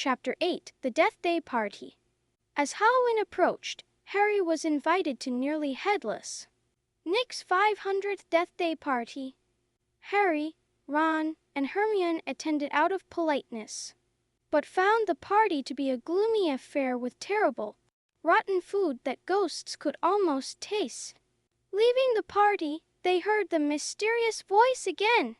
Chapter 8: The Death Day Party. As Halloween approached, Harry was invited to Nearly Headless Nick's 500th Death Day party. Harry, Ron, and Hermione attended out of politeness, but found the party to be a gloomy affair with terrible, rotten food that ghosts could almost taste. Leaving the party, they heard the mysterious voice again.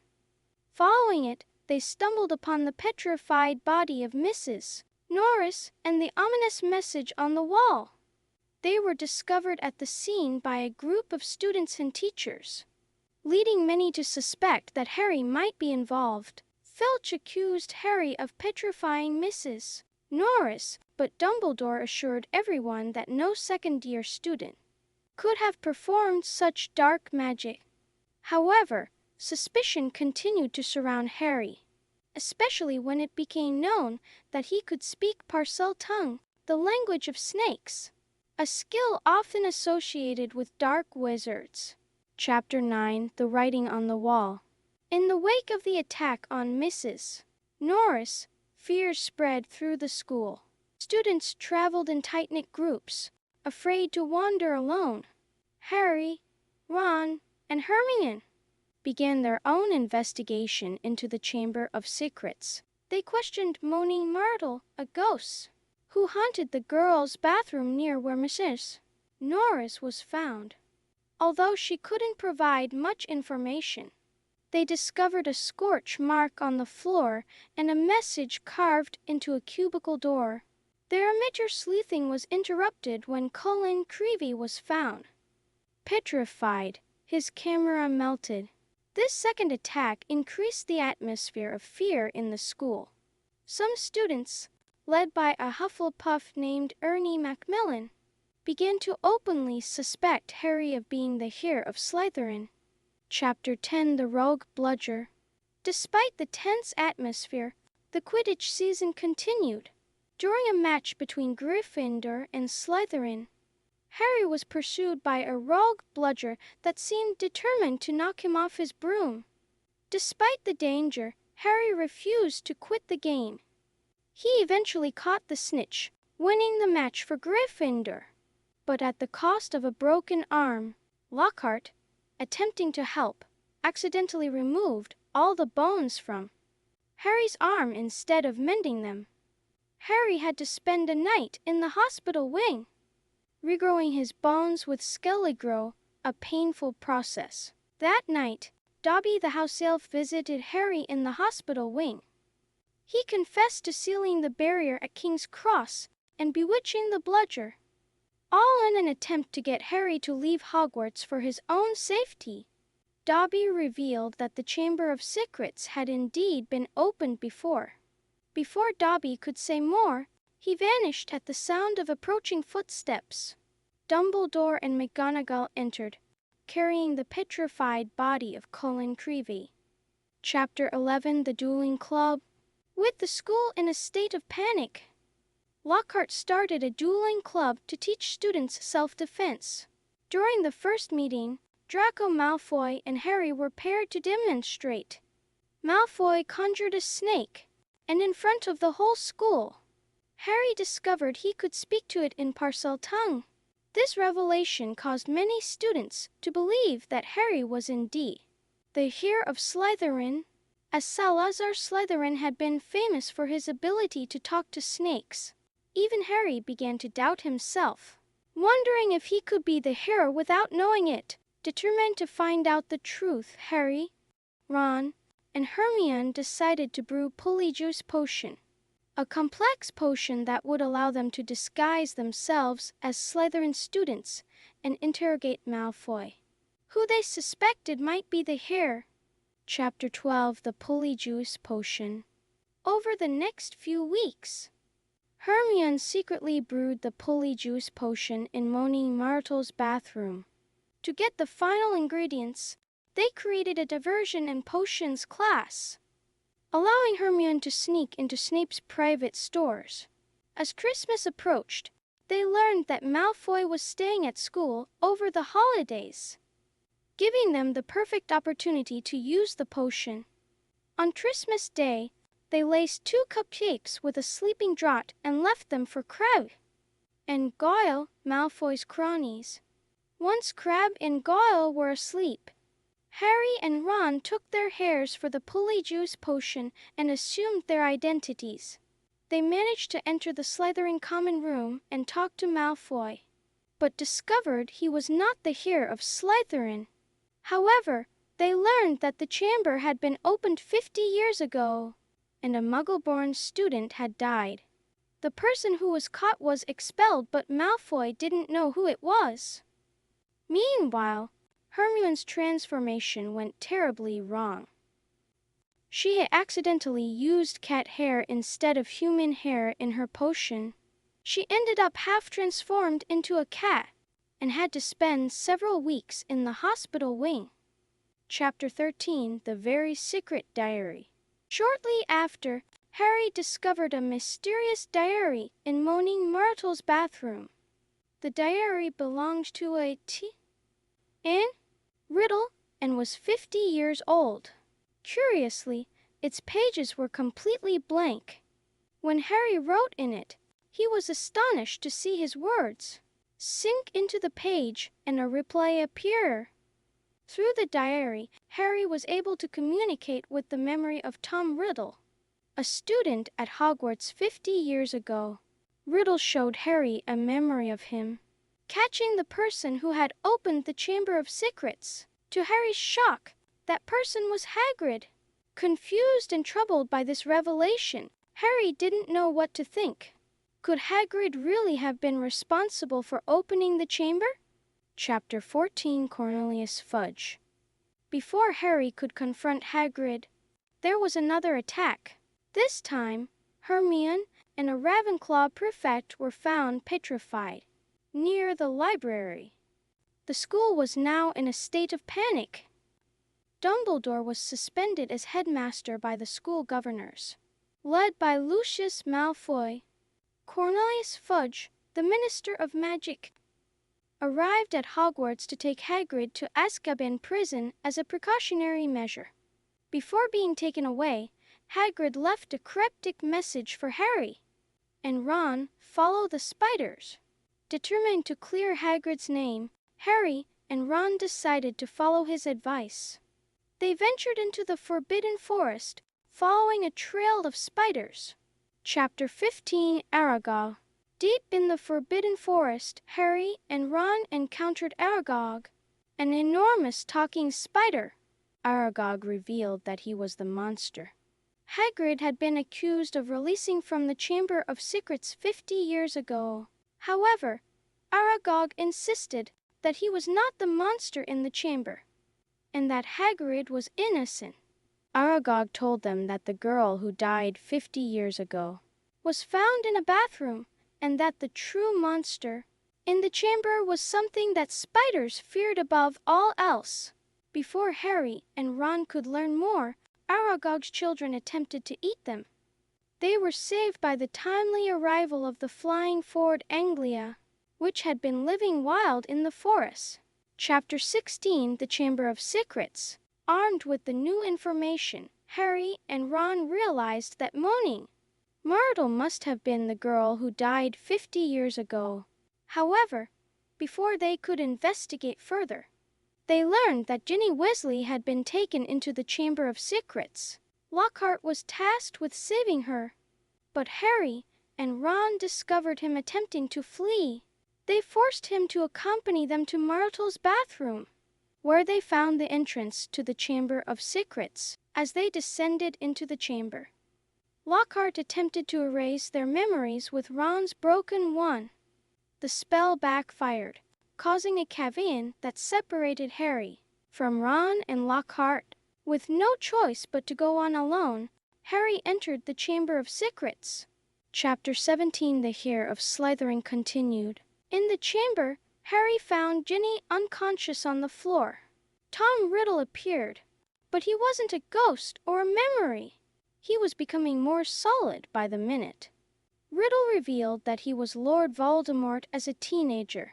Following it, they stumbled upon the petrified body of Mrs. Norris and the ominous message on the wall. They were discovered at the scene by a group of students and teachers, leading many to suspect that Harry might be involved. Filch accused Harry of petrifying Mrs. Norris, but Dumbledore assured everyone that no second-year student could have performed such dark magic. However, suspicion continued to surround Harry, especially when it became known that he could speak Parseltongue, the language of snakes, a skill often associated with dark wizards. Chapter 9: The Writing on the Wall. In the wake of the attack on Mrs. Norris, fear spread through the school. Students traveled in tight-knit groups, afraid to wander alone. Harry, Ron, and Hermione began their own investigation into the Chamber of Secrets. They questioned Moaning Myrtle, a ghost who haunted the girls' bathroom near where Mrs. Norris was found. Although she couldn't provide much information, they discovered a scorch mark on the floor and a message carved into a cubicle door. Their amateur sleuthing was interrupted when Colin Creevey was found petrified. His camera melted. This second attack increased the atmosphere of fear in the school. Some students, led by a Hufflepuff named Ernie Macmillan, began to openly suspect Harry of being the heir of Slytherin. Chapter 10: The Rogue Bludger. Despite the tense atmosphere, the Quidditch season continued. During a match between Gryffindor and Slytherin, Harry was pursued by a rogue bludger that seemed determined to knock him off his broom. Despite the danger, Harry refused to quit the game. He eventually caught the snitch, winning the match for Gryffindor, but at the cost of a broken arm. Lockhart, attempting to help, accidentally removed all the bones from Harry's arm instead of mending them. Harry had to spend a night in the hospital wing, regrowing his bones with Skelligro, a painful process. That night, Dobby the house elf visited Harry in the hospital wing. He confessed to sealing the barrier at King's Cross and bewitching the bludger, all in an attempt to get Harry to leave Hogwarts for his own safety. Dobby revealed that the Chamber of Secrets had indeed been opened before. Before Dobby could say more, he vanished at the sound of approaching footsteps. Dumbledore and McGonagall entered, carrying the petrified body of Colin Creevey. Chapter 11: The Dueling Club. With the school in a state of panic, Lockhart started a dueling club to teach students self-defense. During the first meeting, Draco Malfoy and Harry were paired to demonstrate. Malfoy conjured a snake, and in front of the whole school, Harry discovered he could speak to it in Parseltongue. This revelation caused many students to believe that Harry was indeed the heir of Slytherin, as Salazar Slytherin had been famous for his ability to talk to snakes. Even Harry began to doubt himself, wondering if he could be the heir without knowing it. Determined to find out the truth, Harry, Ron, and Hermione decided to brew Polyjuice Potion, a complex potion that would allow them to disguise themselves as Slytherin students and interrogate Malfoy, who they suspected might be the heir. Chapter 12: The Polyjuice Potion. Over the next few weeks, Hermione secretly brewed the Polyjuice Potion in Moaning Myrtle's bathroom. To get the final ingredients, they created a diversion and potions class, allowing Hermione to sneak into Snape's private stores. As Christmas approached, they learned that Malfoy was staying at school over the holidays, giving them the perfect opportunity to use the potion. On Christmas Day, They laced 2 cupcakes with a sleeping draught and left them for Crabbe and Goyle, Malfoy's cronies. Once Crabbe and Goyle were asleep, Harry and Ron took their hairs for the Polyjuice potion and assumed their identities. They managed to enter the Slytherin common room and talk to Malfoy, but discovered he was not the heir of Slytherin. However, they learned that the chamber had been opened 50 years ago, and a Muggle-born student had died. The person who was caught was expelled, but Malfoy didn't know who it was. Meanwhile, Hermione's transformation went terribly wrong. She had accidentally used cat hair instead of human hair in her potion. She ended up half transformed into a cat and had to spend several weeks in the hospital wing. Chapter 13: The Very Secret Diary. Shortly after, Harry discovered a mysterious diary in Moaning Myrtle's bathroom. The diary belonged to a T.N. Riddle and was 50 years old. Curiously, its pages were completely blank. When Harry wrote in it, he was astonished to see his words sink into the page and a reply appear. Through the diary, Harry was able to communicate with the memory of Tom Riddle, a student at Hogwarts 50 years ago. Riddle showed Harry a memory of him catching the person who had opened the Chamber of Secrets. To Harry's shock, that person was Hagrid. Confused and troubled by this revelation, Harry didn't know what to think. Could Hagrid really have been responsible for opening the chamber? Chapter 14: Cornelius Fudge. Before Harry could confront Hagrid, there was another attack. This time, Hermione and a Ravenclaw prefect were found petrified near the library. The school was now in a state of panic. Dumbledore was suspended as headmaster by the school governors, led by Lucius Malfoy. Cornelius Fudge, the Minister of Magic, arrived at Hogwarts to take Hagrid to Azkaban prison as a precautionary measure. Before being taken away, Hagrid left a cryptic message for Harry and Ron: follow the spiders. Determined to clear Hagrid's name, Harry and Ron decided to follow his advice. They ventured into the Forbidden Forest, following a trail of spiders. Chapter 15: Aragog. Deep in the Forbidden Forest, Harry and Ron encountered Aragog, an enormous talking spider. Aragog revealed that he was the monster Hagrid had been accused of releasing from the Chamber of Secrets 50 years ago. However, Aragog insisted that he was not the monster in the chamber, and that Hagrid was innocent. Aragog told them that the girl who died 50 years ago was found in a bathroom, and that the true monster in the chamber was something that spiders feared above all else. Before Harry and Ron could learn more, Aragog's children attempted to eat them. They were saved by the timely arrival of the flying Ford Anglia, which had been living wild in the forest. Chapter 16: The Chamber of Secrets. Armed with the new information, Harry and Ron realized that Moaning Myrtle must have been the girl who died 50 years ago. However, before they could investigate further, they learned that Ginny Weasley had been taken into the Chamber of Secrets. Lockhart was tasked with saving her, but Harry and Ron discovered him attempting to flee. They forced him to accompany them to Myrtle's bathroom, where they found the entrance to the Chamber of Secrets. As they descended into the chamber, Lockhart attempted to erase their memories with Ron's broken one. The spell backfired, causing a cavern that separated Harry from Ron and Lockhart. With no choice but to go on alone, Harry entered the Chamber of Secrets. Chapter 17: The Heir of Slytherin continued. In the chamber, Harry found Ginny unconscious on the floor. Tom Riddle appeared, but he wasn't a ghost or a memory. He was becoming more solid by the minute. Riddle revealed that he was Lord Voldemort as a teenager,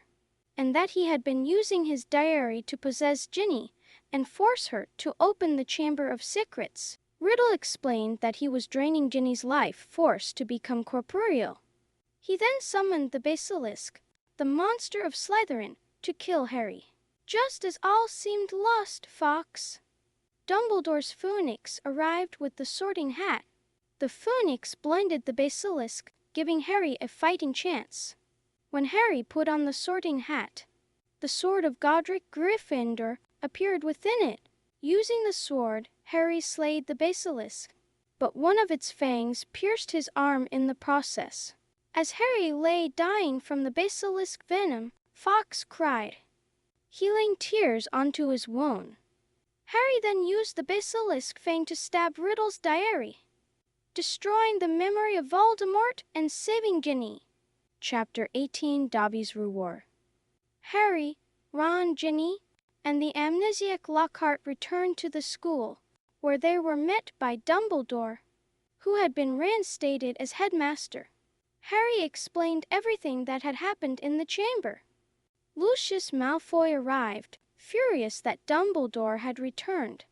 and that he had been using his diary to possess Ginny and force her to open the Chamber of Secrets. Riddle explained that he was draining Ginny's life force to become corporeal. He then summoned the basilisk, the monster of Slytherin, to kill Harry. Just as all seemed lost, Fox, Dumbledore's phoenix arrived with the Sorting Hat. The phoenix blinded the basilisk, giving Harry a fighting chance. When Harry put on the Sorting Hat, the sword of Godric Gryffindor appeared within it. Using the sword, Harry slayed the basilisk, but one of its fangs pierced his arm in the process. As Harry lay dying from the basilisk venom, Fox cried, healing tears onto his wound. Harry then used the basilisk fang to stab Riddle's diary, destroying the memory of Voldemort and saving Ginny. Chapter 18: Dobby's Reward. Harry, Ron, Ginny, and the amnesiac Lockhart returned to the school, where they were met by Dumbledore, who had been reinstated as headmaster. Harry explained everything that had happened in the chamber. Lucius Malfoy arrived, furious that Dumbledore had returned.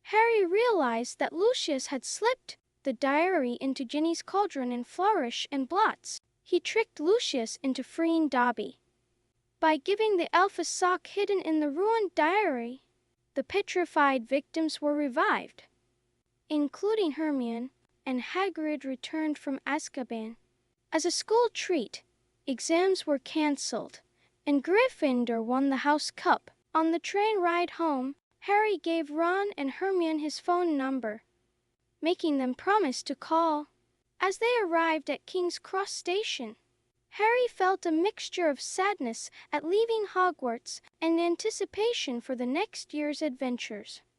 Harry realized that Lucius had slipped the diary into Ginny's cauldron in Flourish and Blots. He tricked Lucius into freeing Dobby. By giving the elf a sock hidden in the ruined diary, the petrified victims were revived, including Hermione, and Hagrid returned from Azkaban. As a school treat, exams were cancelled, and Gryffindor won the House Cup. On the train ride home, Harry gave Ron and Hermione his phone number, making them promise to call. As they arrived at King's Cross Station, Harry felt a mixture of sadness at leaving Hogwarts and anticipation for the next year's adventures.